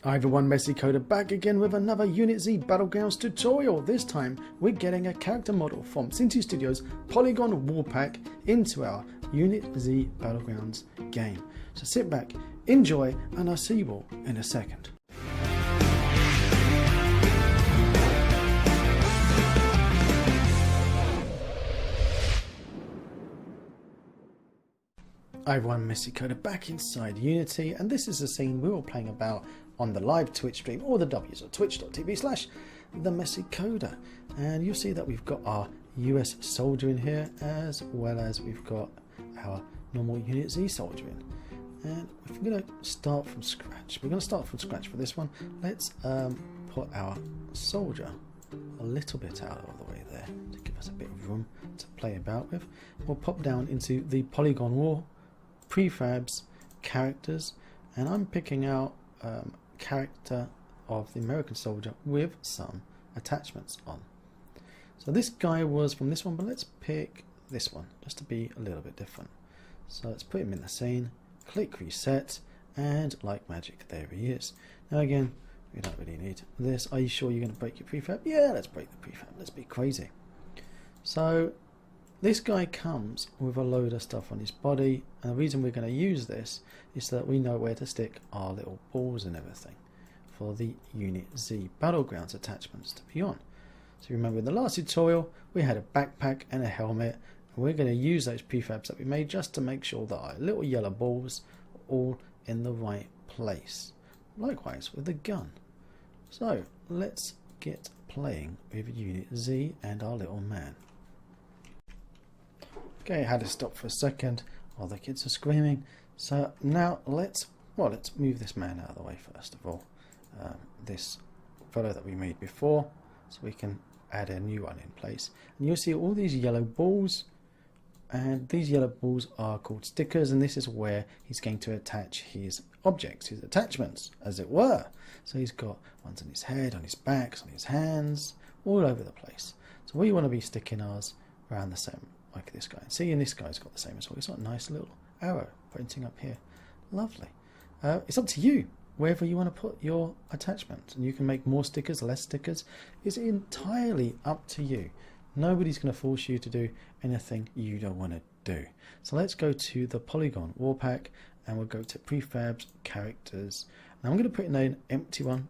Hi everyone, Messy Coder back again with another UnitZ BattleGrounds tutorial. This time we're getting a character model from Synty Studios Polygon War pack into our UnitZ BattleGrounds game. So sit back, enjoy, and I'll see you all in a second. Hi everyone, Messy Coder back inside Unity, and this is the scene we were playing about on the live Twitch stream, or the W's at twitch.tv/themessycoder. And you'll see that we've got our US soldier in here, as well as we've got our normal UnitZ soldier in. And if we're going to start from scratch, we're going to start from scratch for this one. Let's put our soldier a little bit out of the way there to give us a bit of room to play about with. We'll pop down into the Polygon War, prefabs, characters, and I'm picking out character of the American soldier with some attachments on. So this guy was from this one, but let's pick this one just to be a little bit different. So let's put him in the scene, click reset, and like magic, there he is. Now again, we don't really need this. Are you sure you're going to break your prefab? Yeah, let's break the prefab. Let's be crazy. So this guy comes with a load of stuff on his body, and the reason we're going to use this is so that we know where to stick our little balls and everything for the UnitZ BattleGrounds attachments to be on. So remember, in the last tutorial we had a backpack and a helmet, and we're going to use those prefabs that we made just to make sure that our little yellow balls are all in the right place. Likewise with the gun. So let's get playing with UnitZ and our little man. Okay, I had to stop for a second while the kids are screaming. So now let's move this man out of the way first of all. This photo that we made before, so we can add a new one in place. And you'll see all these yellow balls, and these yellow balls are called stickers, and this is where he's going to attach his objects, his attachments, as it were. So he's got ones on his head, on his back, on his hands, all over the place. So we want to be sticking ours around the same, like this guy. See, and this guy's got the same as well. It's got a nice little arrow pointing up here. Lovely. It's up to you wherever you want to put your attachment, and you can make more stickers, less stickers. It's entirely up to you. Nobody's going to force you to do anything you don't want to do. So let's go to the Polygon War pack, and we'll go to prefabs, characters. Now I'm going to put in an empty one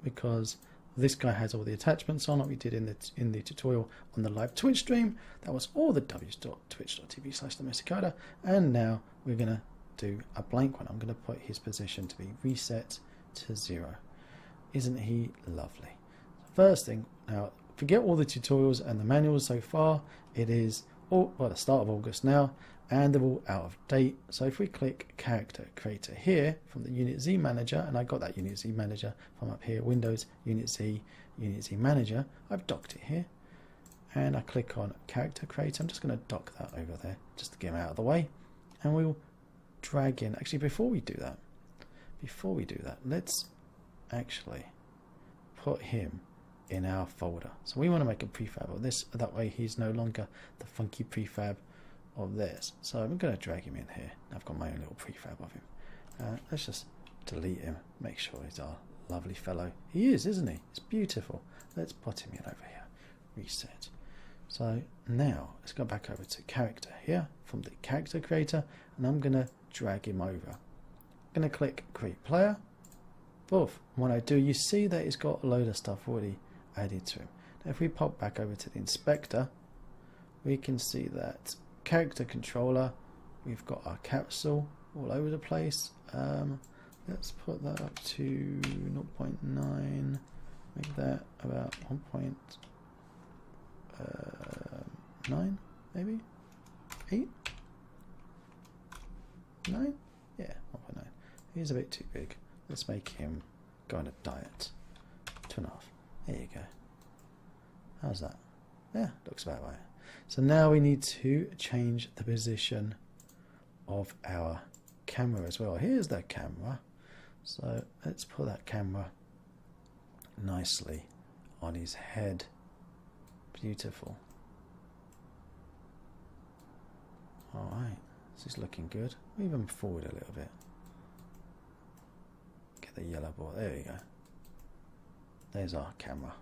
because this guy has all the attachments on, like we did in the tutorial on the live Twitch stream. That was all the w's.twitch.tv/themessycoder, and now we're going to do a blank one. I'm going to put his position to be reset to 0. Isn't he lovely? First thing, now forget all the tutorials and the manuals so far. It is the start of August now, and they're all out of date. So if we click character creator here from the UnitZ manager, and I got that UnitZ manager from up here, Windows, UnitZ manager, I've docked it here, and I click on character creator. I'm just going to dock that over there just to get him out of the way, and we'll drag in. Actually, before we do that, let's actually put him in our folder. So we want to make a prefab of this, that way he's no longer the funky prefab of this. So I'm going to drag him in here. I've got my own little prefab of him. Let's just delete him, make sure he's our lovely fellow. He is, isn't he? It's beautiful. Let's put him in over here. Reset. So now let's go back over to character here from the character creator, and I'm going to drag him over. I'm going to click create player. Both. When I do, you see that he's got a load of stuff already added to him. Now if we pop back over to the inspector, we can see that character controller, we've got our capsule all over the place. Let's put that up to 0.9, make that about 1.9, maybe 8, 9, yeah, 1.9. He's a bit too big. Let's make him go on a diet. 2.5. There you go. How's that? Yeah, looks about right. So now we need to change the position of our camera as well. Here's the camera. So let's put that camera nicely on his head. Beautiful. Alright, this is looking good. Move him forward a little bit. Get the yellow ball. There we go. There's our camera.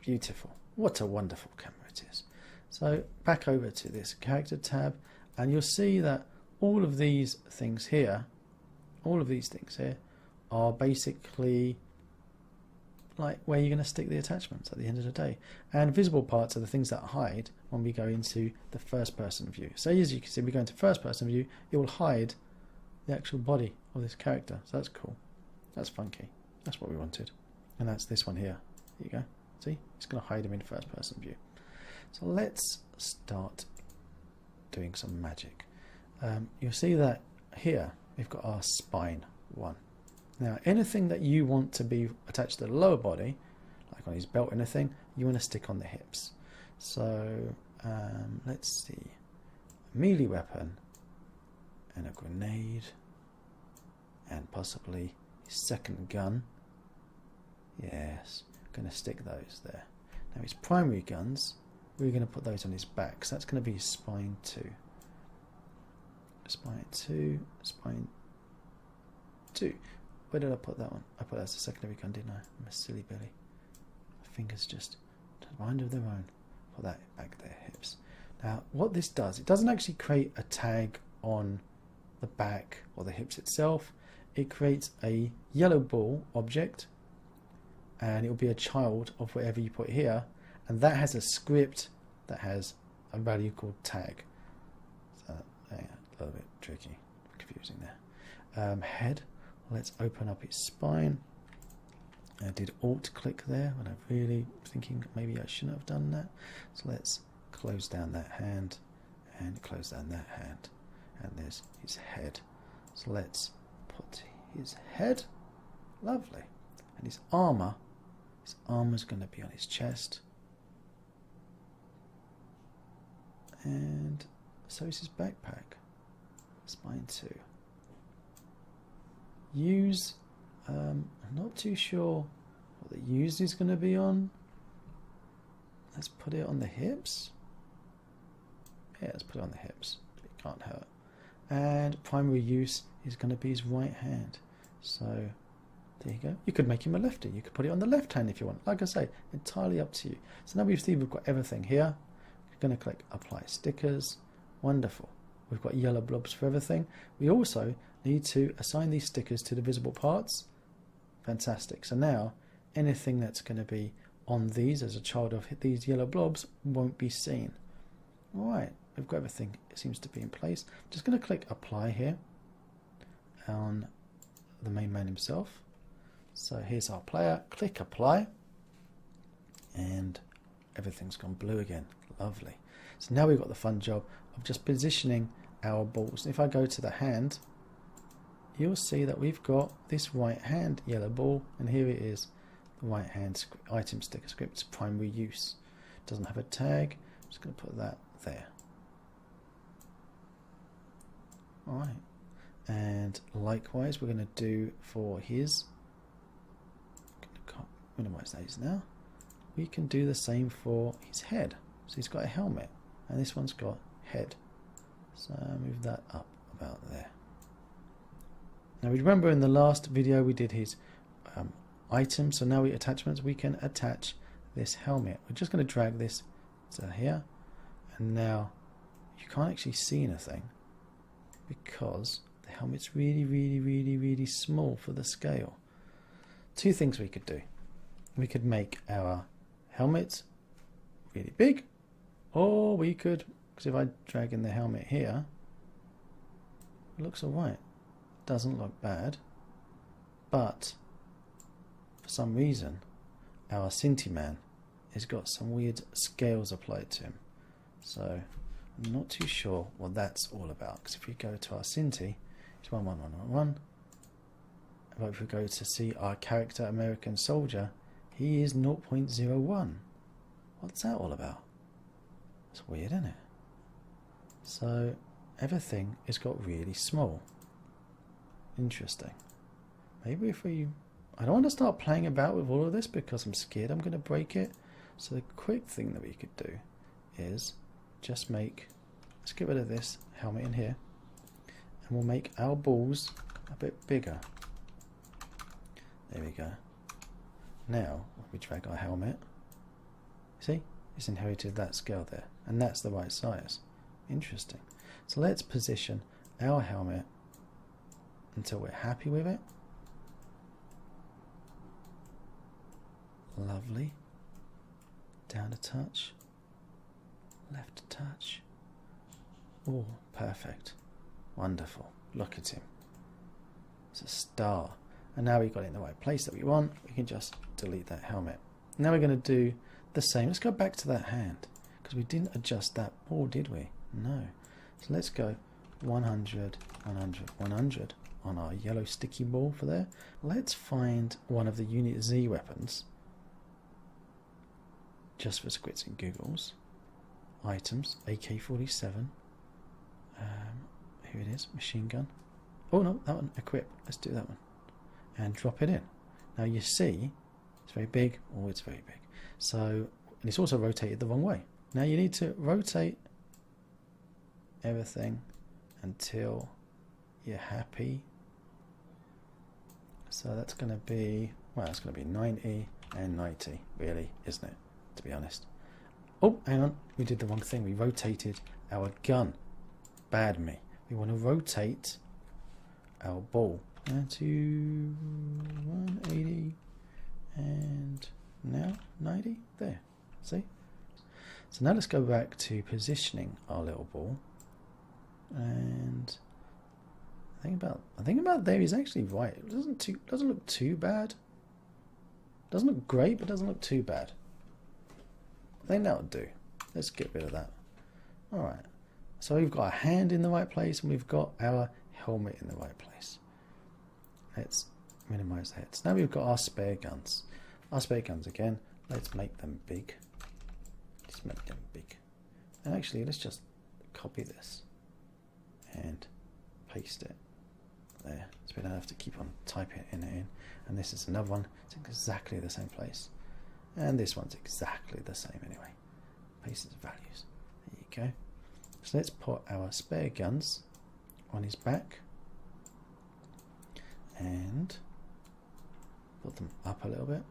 Beautiful. What a wonderful camera it is. So back over to this character tab, and you'll see that all of these things here are basically like where you're going to stick the attachments at the end of the day. And visible parts are the things that hide when we go into the first person view. So as you can see, we go into first person view, it will hide the actual body of this character. So that's cool. That's funky. That's what we wanted. And that's this one here. There you go. See? It's going to hide him in first person view. So let's start doing some magic. You'll see that here we've got our spine one. Now anything that you want to be attached to the lower body, like on his belt or anything, you want to stick on the hips. So let's see, a melee weapon and a grenade and possibly his second gun. Yes, going to stick those there. Now his primary guns, we're going to put those on his back, so that's going to be his spine 2. Spine 2, spine 2. Where did I put that one? I put that as a secondary gun, didn't I? I'm a silly Billy. My fingers just to the mind of their own. Put that back there, hips. Now what this does, it doesn't actually create a tag on the back or the hips itself. It creates a yellow ball object, and it will be a child of whatever you put here, and that has a script that has a value called tag. So yeah, a little bit tricky, confusing there. Head. Let's open up its spine. I did alt click there when I'm really thinking maybe I shouldn't have done that. So let's close down that hand and close down that hand, and there's his head. So let's put his head. Lovely. And his armor's going to be on his chest, and so is his backpack. Spine 2. Use, I'm not too sure what the use is going to be on. Let's put it on the hips. Yeah, let's put it on the hips. It can't hurt. And primary use is going to be his right hand. So there you go. You could make him a lefty. You could put it on the left hand if you want. Like I say, entirely up to you. So now we've got everything here. We're going to click apply stickers. Wonderful. We've got yellow blobs for everything. We also need to assign these stickers to the visible parts. Fantastic. So now anything that's going to be on these as a child of these yellow blobs won't be seen. Alright, we've got everything. It seems to be in place. I'm just going to click apply here on the main man himself. So here's our player. Click apply, and everything's gone blue again. Lovely. So now we've got the fun job of just positioning our balls. If I go to the hand, you'll see that we've got this right hand yellow ball, and here it is, the right hand item sticker script's primary use. Doesn't have a tag. I'm just going to put that there. Alright, and likewise we're going to do for his, minimize these now, we can do the same for his head. So he's got a helmet, and this one's got head. So move that up about there. Now remember in the last video we did his items, so now attachments, we can attach this helmet. We're just going to drag this to here, and now you can't actually see anything because the helmet's really small for the scale. Two things we could do. We could make our helmet really big, or we could, because if I drag in the helmet here, it looks alright. Doesn't look bad, but for some reason our Synty man has got some weird scales applied to him, so I'm not too sure what that's all about. Because if we go to our Synty, it's 11111. But if we go to see our character American Soldier, he is 0.01. What's that all about? It's weird, isn't it? So everything has got really small. Interesting. Maybe if I don't want to start playing about with all of this because I'm scared I'm going to break it. So the quick thing that we could do is just let's get rid of this helmet in here, and we'll make our balls a bit bigger. There we go. Now, when we drag our helmet, see, it's inherited that scale there, and that's the right size. Interesting. So let's position our helmet until we're happy with it. Lovely. Down a touch, left a touch. Oh, perfect. Wonderful. Look at him. It's a star. And now we've got it in the right place that we want. We can just delete that helmet. Now we're going to do the same. Let's go back to that hand, because we didn't adjust that ball, did we? No. So let's go 100, 100, 100 on our yellow sticky ball for there. Let's find one of the UnitZ weapons, just for squits and googles. Items, AK-47. Here it is, machine gun. Oh no, that one, equip. Let's do that one. And drop it in. Now you see, it's very big. Oh, it's very big. So, and it's also rotated the wrong way. Now you need to rotate everything until you're happy. So that's going to be, well, it's going to be 90 and 90, really, isn't it? To be honest. Oh, hang on. We did the wrong thing. We rotated our gun. Bad me. We want to rotate our ball to 180 and now 90. There. See? So now let's go back to positioning our little ball. And I think about there is actually right. It doesn't look too bad. Doesn't look great, but doesn't look too bad. I think that'll do. Let's get rid of that. Alright. So we've got our hand in the right place and we've got our helmet in the right place. Let's minimize the heads. Now we've got our spare guns. Our spare guns again. Let's make them big. Let's make them big. And actually, let's just copy this and paste it there, so we don't have to keep on typing it in. And this is another one. It's exactly the same place. And this one's exactly the same anyway. Paste the values. There you go. So let's put our spare guns on his back and put them up a little bit,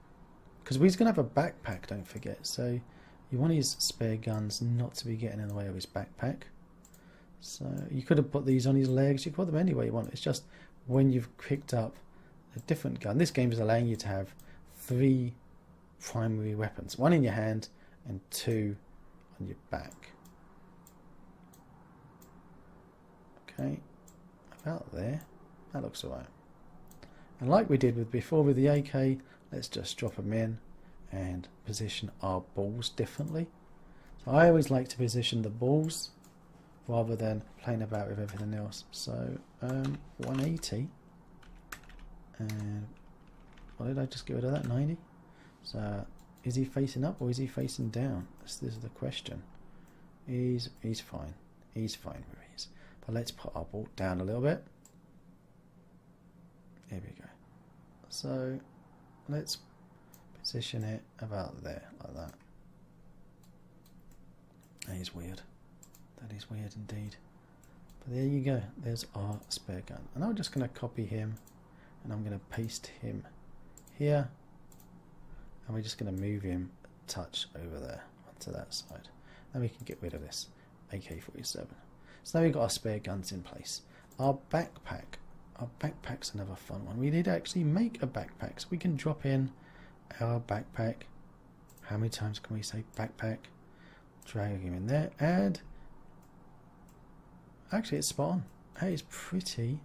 because he's going to have a backpack, don't forget. So you want his spare guns not to be getting in the way of his backpack. So you could have put these on his legs. You can put them anywhere you want. It's just when you've picked up a different gun. This game is allowing you to have 3 primary weapons. 1 in your hand and 2 on your back. Okay, about there. That looks alright. And like we did with before with the AK, let's just drop them in and position our balls differently. So I always like to position the balls rather than playing about with everything else. So 180, and what did I just get rid of that? 90. So is he facing up or is he facing down? This is the question. He's fine. He's fine where he is. But let's put our ball down a little bit. There we go. So let's position it about there, like that. That is weird. That is weird indeed. But there you go. There's our spare gun. And I'm just going to copy him and I'm going to paste him here. And we're just going to move him a touch over there onto that side. Then we can get rid of this AK-47. So now we've got our spare guns in place. Our backpack. Our backpack's another fun one. We did actually make a backpack, so we can drop in our backpack. How many times can we say backpack? Drag him in there, and actually it's spot on. That is pretty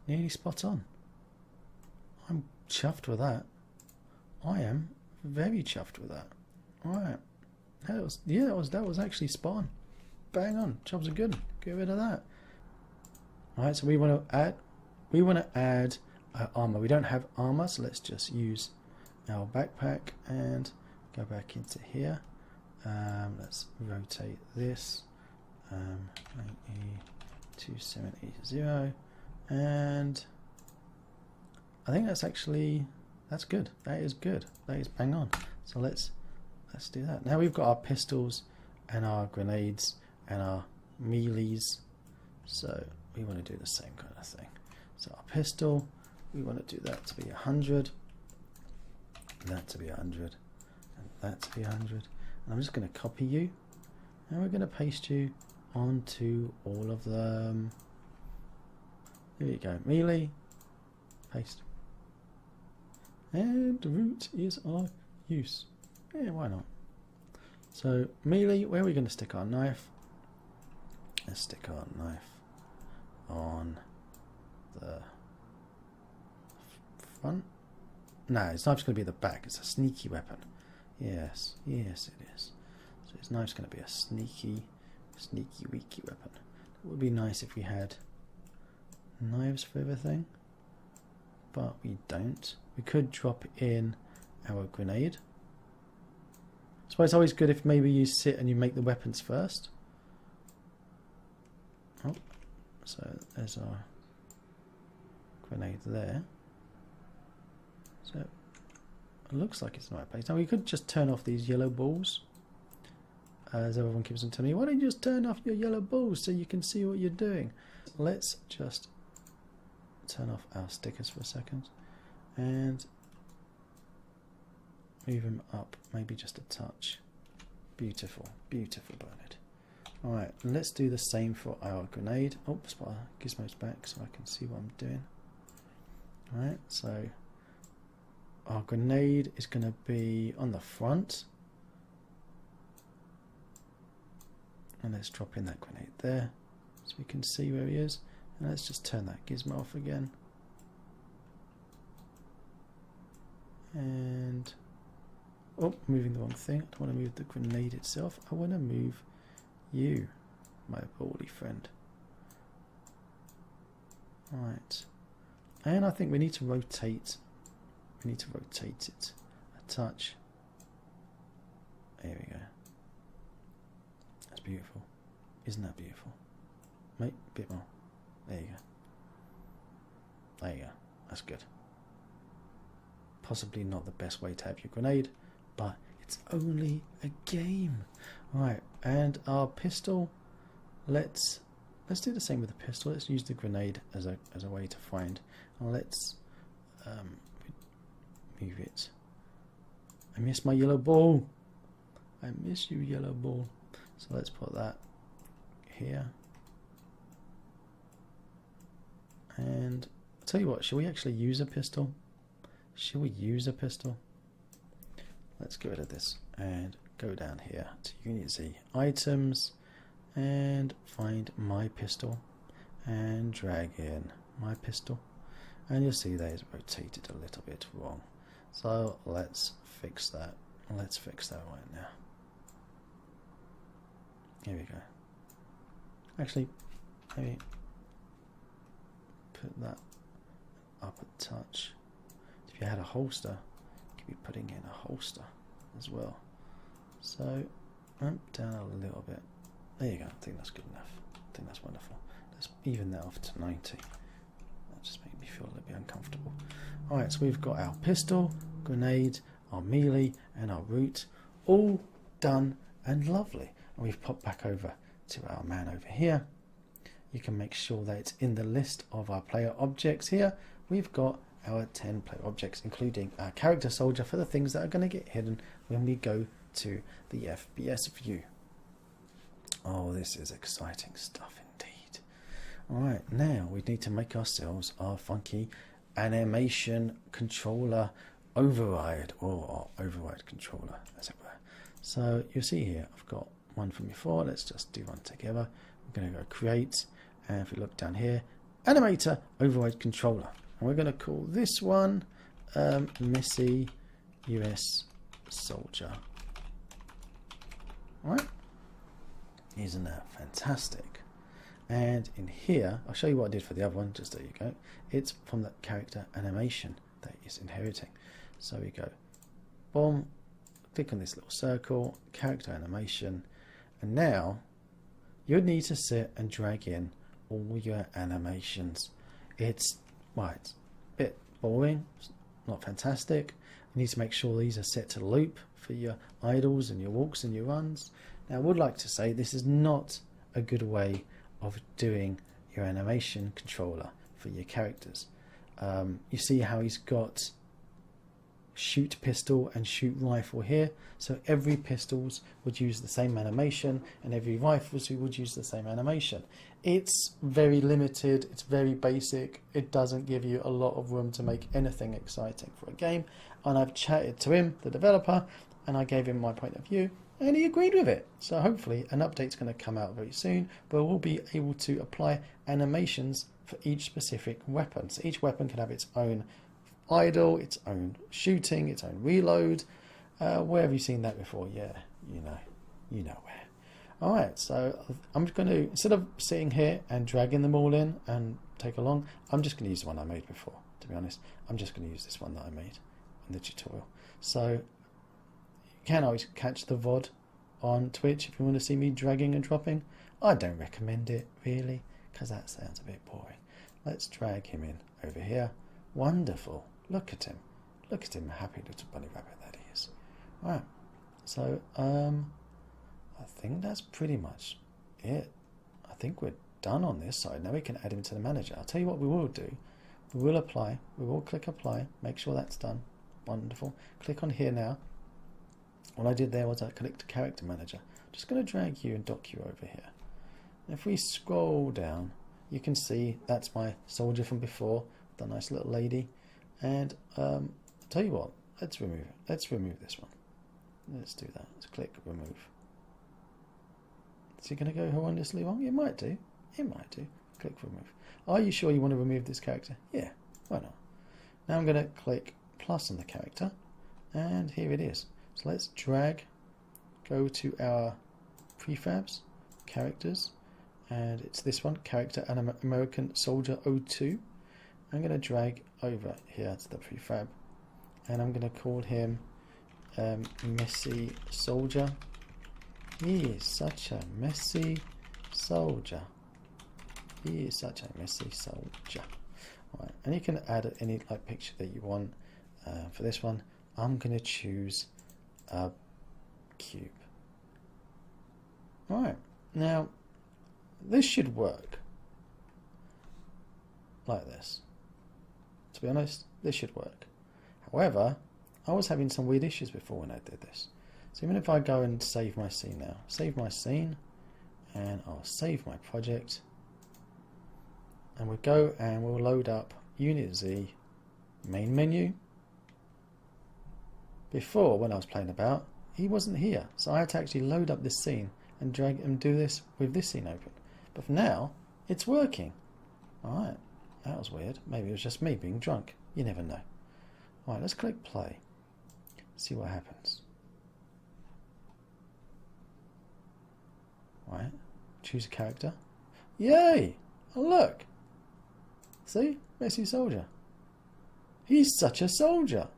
nearly spot on. I'm chuffed with that. I am very chuffed with that. Alright. That was actually spot on. Bang on. Jobs are good. Get rid of that. Alright, so we want to add armor. We don't have armor, so let's just use our backpack and go back into here. Let's rotate this 2780, and I think that's good. That is good. That is bang on. So let's do that. Now we've got our pistols and our grenades and our melees, so we want to do the same kind of thing. So our pistol, we want to do that to be 100, that to be 100, and that to be 100. And I'm just going to copy you, and we're going to paste you onto all of them. There you go, melee, paste. And the root is our use. Yeah, why not? So melee, where are we going to stick our knife? Let's stick our knife on the front. No, his knife's going to be the back. It's a sneaky weapon. Yes, yes it is. So his knife's going to be a sneaky weaky weapon. It would be nice if we had knives for everything, but we don't. We could drop in our grenade. So it's always good if maybe you sit and you make the weapons first. Oh, so there's our grenade there. So it looks like it's in the right place. Now we could just turn off these yellow balls. As everyone keeps on telling me, why don't you just turn off your yellow balls so you can see what you're doing? Let's just turn off our stickers for a second and move them up, maybe just a touch. Beautiful, beautiful, Bernard. Alright, let's do the same for our grenade. Oh, spot our gizmos back so I can see what I'm doing. Alright, so our grenade is going to be on the front. And let's drop in that grenade there so we can see where he is. And let's just turn that gizmo off again. And oh, moving the wrong thing. I don't want to move the grenade itself. I want to move you, my bally friend. Right. And I think we need to rotate. We need to rotate it a touch. There we go. That's beautiful. Isn't that beautiful? Mate, a bit more. There you go. There you go. That's good. Possibly not the best way to have your grenade, but it's only a game. Right, and our pistol, let's do the same with the pistol. Let's use the grenade as a way to find. And let's move it. I miss my yellow ball. I miss you, yellow ball. So let's put that here. And I'll tell you what, shall we actually use a pistol? Shall we use a pistol? Let's get rid of this and go down here to UnitZ items and find my pistol and drag in my pistol. And you'll see that it's rotated a little bit wrong. So let's fix that. Let's fix that right now. Here we go. Actually, maybe put that up a touch. If you had a holster, you could be putting in a holster as well. So, down a little bit. There you go. I think that's good enough. I think that's wonderful. Let's even that off to 90. That just made me feel a little bit uncomfortable. Alright, so we've got our pistol, grenade, our melee, and our root all done and lovely. And we've popped back over to our man over here. You can make sure that it's in the list of our player objects here. We've got our 10 player objects, including our character soldier for the things that are going to get hidden when we go to the FPS view. Oh, this is exciting stuff indeed. Alright, now we need to make ourselves our funky animation controller override, or our override controller, as it were. So you'll see here, I've got one from before. Let's just do one together. We're going to go create, and if we look down here, animator override controller, and we're going to call this one Messy US Soldier. Alright, isn't that fantastic? And in here, I'll show you what I did for the other one. Just there you go. It's from the character animation that is inheriting. So we go, boom, click on this little circle, character animation, and now you'd need to sit and drag in all your animations. It's a bit boring, it's not fantastic. You need to make sure these are set to loop for your idles and your walks and your runs. Now I would like to say this is not a good way of doing your animation controller for your characters. You see how he's got shoot pistol and shoot rifle here. So every pistols would use the same animation and every rifles would use the same animation. It's very limited, it's very basic, it doesn't give you a lot of room to make anything exciting for a game. And I've chatted to him, the developer, and I gave him my point of view and he agreed with it. So hopefully an update's going to come out very soon where we'll be able to apply animations for each specific weapon. So each weapon can have its own idle, its own shooting, its own reload. Where have you seen that before? Yeah, you know where. Alright, so I'm just going to, instead of sitting here and dragging them all in and take along, I'm just going to use the one I made before, to be honest. I'm just going to use this one that I made in the tutorial. So you can always catch the VOD on Twitch if you want to see me dragging and dropping. I don't recommend it really, because that sounds a bit boring. Let's drag him in over here. Wonderful. Look at him. Look at him, happy little bunny rabbit that he is. Right. So, I think that's pretty much it. I think we're done on this side. Now we can add him to the manager. I'll tell you what we will do. We will apply. We will click apply. Make sure that's done. Wonderful. Click on here now. What I did there was I clicked character manager. Just going to drag you and dock you over here. And if we scroll down, you can see that's my soldier from before, the nice little lady. And I'll tell you what, let's remove it. Let's remove this one. Let's do that. Let's click remove. Is it going to go horrendously wrong? It might do. It might do. Click remove. Are you sure you want to remove this character? Yeah, why not? Now I'm going to click plus on the character, and here it is. So let's drag, go to our prefabs, characters, and it's this one, character and American Soldier 02. I'm going to drag over here to the prefab, and I'm going to call him Messy Soldier. He is such a messy soldier. He is such a messy soldier. Right, and you can add any like picture that you want. For this one, I'm going to choose a cube. Right, now this should work like this. To be honest, this should work. However, I was having some weird issues before when I did this. So even if I go and save my scene now, save my scene, and I'll save my project, and we'll go and we'll load up UnitZ main menu. Before, when I was playing about, he wasn't here, so I had to actually load up this scene and drag and do this with this scene open. But for now, it's working. Alright, that was weird. Maybe it was just me being drunk. You never know. Alright, let's click play. See what happens. Right, choose a character. Yay! Oh look! See? Messy Soldier. He's such a soldier!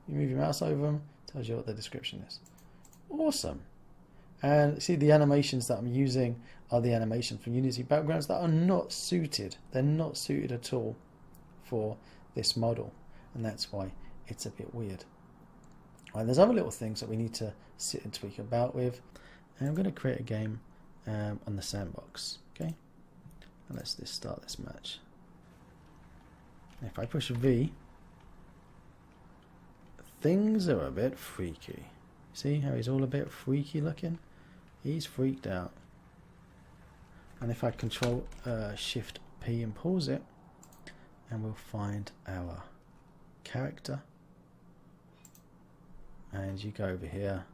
You move your mouse over him, tells you what the description is. Awesome! And see, the animations that I'm using are the animations from UnitZ BattleGrounds that are not suited. They're not suited at all for this model, and that's why it's a bit weird. Right, there's other little things that we need to sit and tweak about with, and I'm going to create a game on the sandbox. Okay, and let's just start this match. If I push V, things are a bit freaky. See how he's all a bit freaky looking? He's freaked out. And if I control Shift P and pause it, and we'll find our character, and you go over here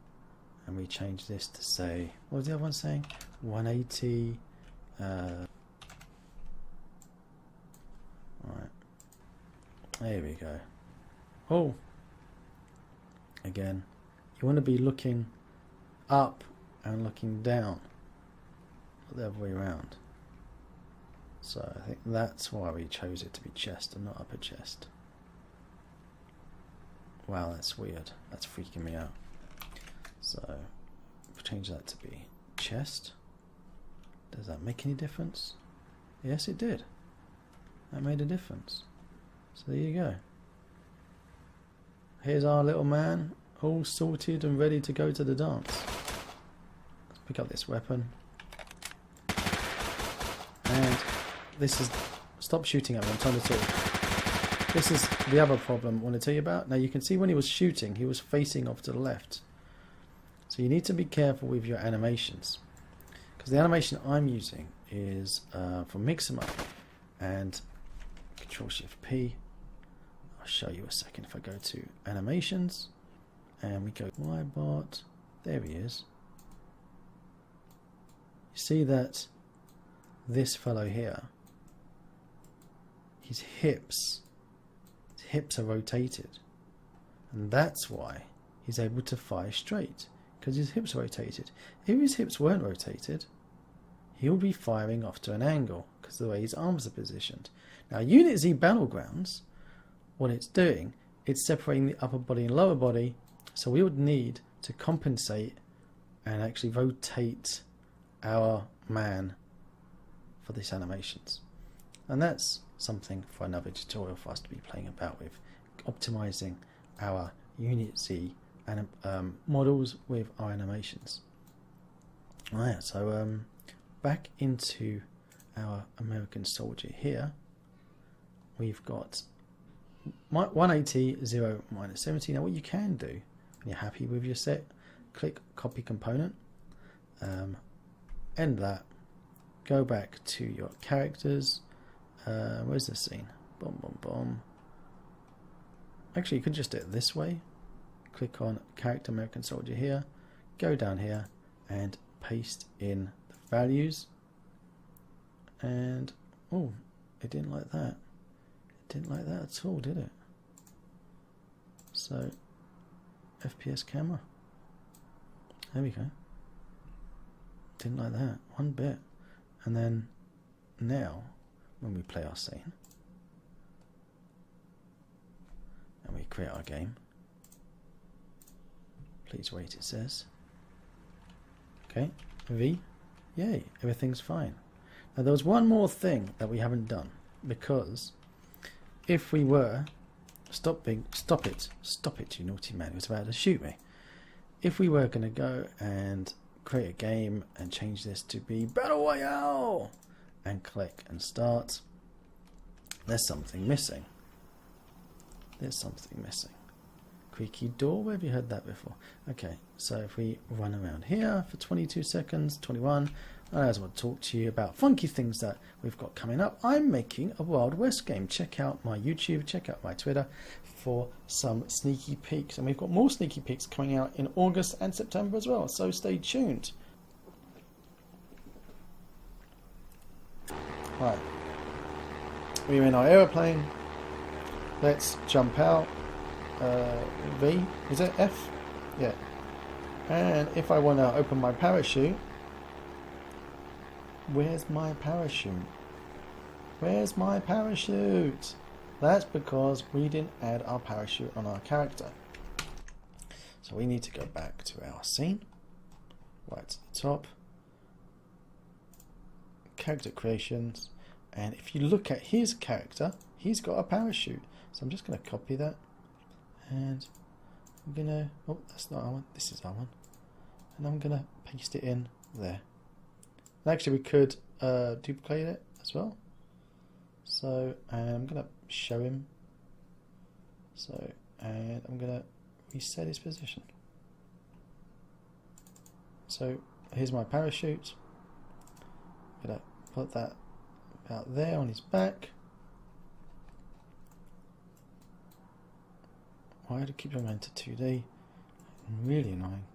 and we change this to say, what was the other one saying? 180. Alright, there we go. Oh, again, you want to be looking up and looking down, not the other way around. So I think that's why we chose it to be chest and not upper chest. Wow, that's weird. That's freaking me out. So if we change that to be chest, does that make any difference? Yes, it did. That made a difference. So there you go. Here's our little man, all sorted and ready to go to the dance. Let's pick up this weapon. And this is... Stop shooting at me, I'm trying to talk. this is the other problem I want to tell you about. Now you can see when he was shooting, he was facing off to the left. So you need to be careful with your animations. Because the animation I'm using is for mix 'em up and Control-Shift-P. I'll show you a second if I go to animations and we go Y-bot. There he is. You see that this fellow here, his hips are rotated, and that's why he's able to fire straight, because his hips are rotated. If his hips weren't rotated, he would be firing off to an angle because of the way his arms are positioned. Now UnitZ BattleGrounds, what it's doing, it's separating the upper body and lower body, so we would need to compensate and actually rotate our man for these animations, and that's something for another tutorial for us to be playing about with, optimizing our UnitZ and models with our animations. Alright, so back into our American soldier here, we've got 180, 0, -70. Now what you can do, when you're happy with your set, click copy component, end that, go back to your characters. Where's the scene? Boom, boom, boom. Actually, you could just do it this way. Click on character American soldier here, go down here and paste in the values. And oh, it didn't like that. It didn't like that at all, did it? So FPS camera. There we go. Didn't like that one bit. And then now when we play our scene and we create our game, please wait, it says. Okay, V, yay, everything's fine. Now there was one more thing that we haven't done, because if we were stop it, you naughty man, he was about to shoot me. If we were going to go and create a game and change this to be Battle Royale and click and start, there's something missing. There's something missing. Creaky door, where have you heard that before? Okay, so if we run around here for 22 seconds, 21, I just want to talk to you about funky things that we've got coming up. I'm making a Wild West game. Check out my YouTube, check out my Twitter for some sneaky peeks. And we've got more sneaky peeks coming out in August and September as well, so stay tuned. Right, we're in our aeroplane. Let's jump out. V, is it F? Yeah. And if I want to open my parachute, where's my parachute? Where's my parachute? That's because we didn't add our parachute on our character. So we need to go back to our scene, right to the top, character creations, and if you look at his character, he's got a parachute. So I'm just going to copy that, and I'm going to, oh, that's not our one, this is our one, and I'm going to paste it in there. And actually we could duplicate it as well. So I'm going to show him. So, and I'm going to reset his position. So here's my parachute. I'm going to put that about there on his back. Why do I keep going to 2D? Really annoying.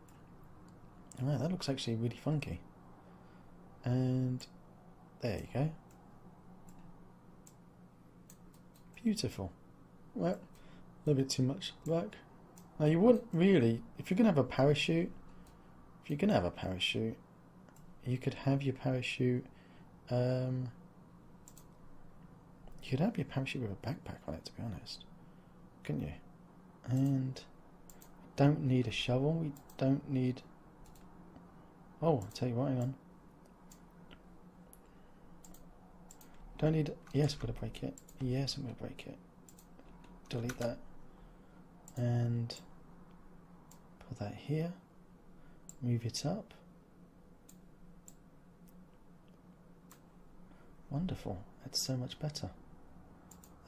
Alright, that looks actually really funky. And there you go. Beautiful. Well, a little bit too much work. Now you wouldn't really, if you're going to have a parachute, you could have your parachute, you could have your parachute with a backpack on it, to be honest, couldn't you? And don't need a shovel, we don't need, oh, I'll tell you what, hang on. Don't need, yes, I'm going to break it. Yes, I'm going to break it. Delete that. And put that here. Move it up. Wonderful. That's so much better.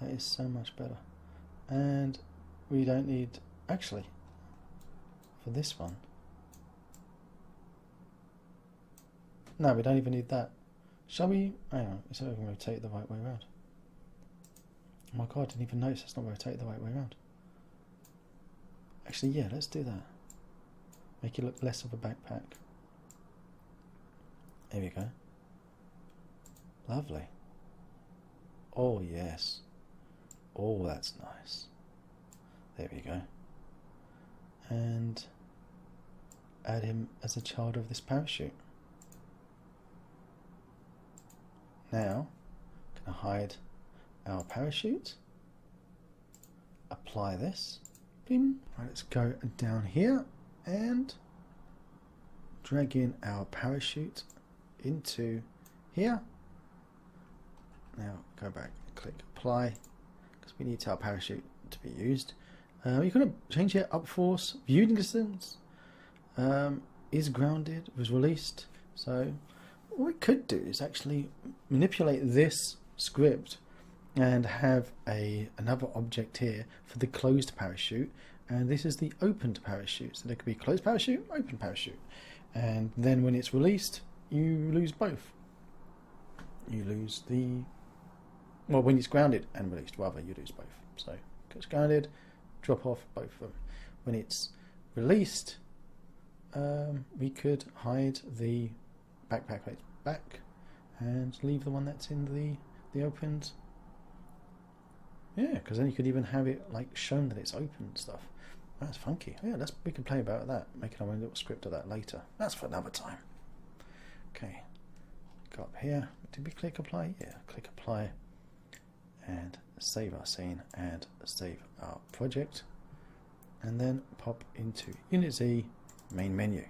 That is so much better. And we don't need, actually, for this one. No, we don't even need that. Shall we? Hang on, so we can rotate it the right way around. Oh my god, I didn't even notice it's not rotated the right way around. Actually, yeah, let's do that. Make it look less of a backpack. There we go. Lovely. Oh, yes. Oh, that's nice. There we go. And add him as a child of this parachute. Now, I'm going to hide our parachute. Apply this. Bim. Right, let's go down here and drag in our parachute into here. Now go back and click apply because we need our parachute to be used. You're going to change it up force, viewing distance, is grounded, was released. So what we could do is actually manipulate this script and have another object here for the closed parachute, and this is the opened parachute. So there could be closed parachute, open parachute, and then when it's released you lose both. You lose well, when it's grounded and released, rather, you lose both. So it's grounded, drop off both of them. When it's released, we could hide the backpack plates back and leave the one that's in the opened. Yeah, because then you could even have it like shown that it's open and stuff. That's funky. Yeah, we can play about that, make our own little script of that later. That's for another time. Okay, go up here. Did we click apply? Yeah, click apply and save our scene and save our project, and then pop into UnitZ main menu,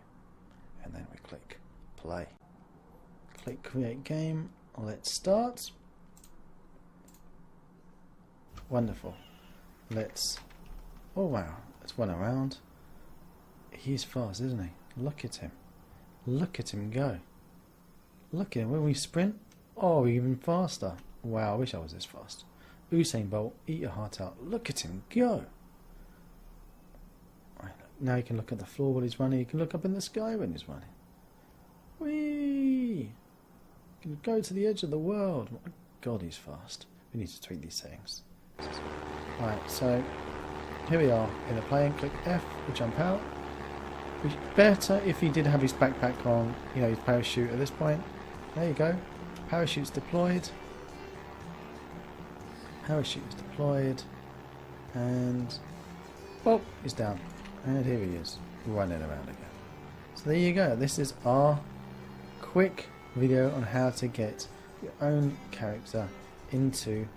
and then we click play. Click create game. Let's start. Wonderful. Let's. Oh wow, let's run around. He's fast, isn't he? Look at him. Look at him go. Look at him. When we sprint, oh, even faster. Wow, I wish I was this fast. Usain Bolt, eat your heart out. Look at him go. Right, now you can look at the floor while he's running. You can look up in the sky when he's running. Whee! You can go to the edge of the world. My God, he's fast. We need to tweak these settings. Right, so here we are in the plane. Click F to jump out. Better if he did have his backpack on, his parachute at this point. There you go. Parachute's deployed. Parachute's deployed. And, well, he's down. And here he is, running around again. So there you go. This is our quick video on how to get your own character into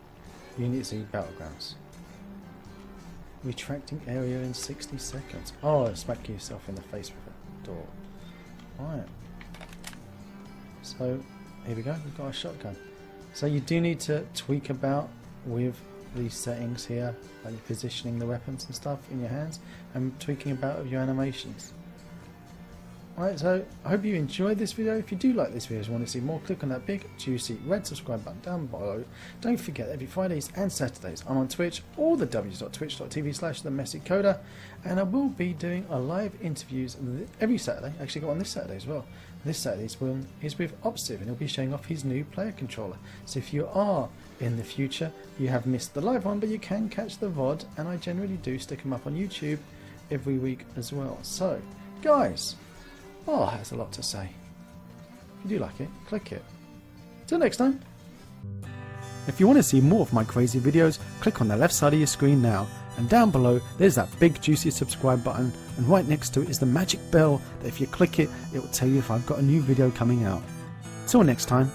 UnitZ BattleGrounds. Retracting area in 60 seconds. Oh, smack yourself in the face with a door. Right. So, here we go. We've got a shotgun. So you do need to tweak about with these settings here, like positioning the weapons and stuff in your hands, and tweaking about with your animations. Right, so I hope you enjoyed this video. If you do like this video and want to see more, click on that big juicy red subscribe button down below. Don't forget, every Fridays and Saturdays I'm on Twitch, or the www.twitch.tv/themessycoder, and I will be doing a live interviews every Saturday. Actually got one this Saturday as well. This Saturday's one is with Opsiv, and he'll be showing off his new player controller. So if you are in the future, you have missed the live one, but you can catch the VOD, and I generally do stick them up on YouTube every week as well. So, guys, oh, that's a lot to say. If you do like it, click it. Till next time. If you want to see more of my crazy videos, click on the left side of your screen now, and down below there's that big juicy subscribe button, and right next to it is the magic bell that if you click it, it will tell you if I've got a new video coming out. Till next time.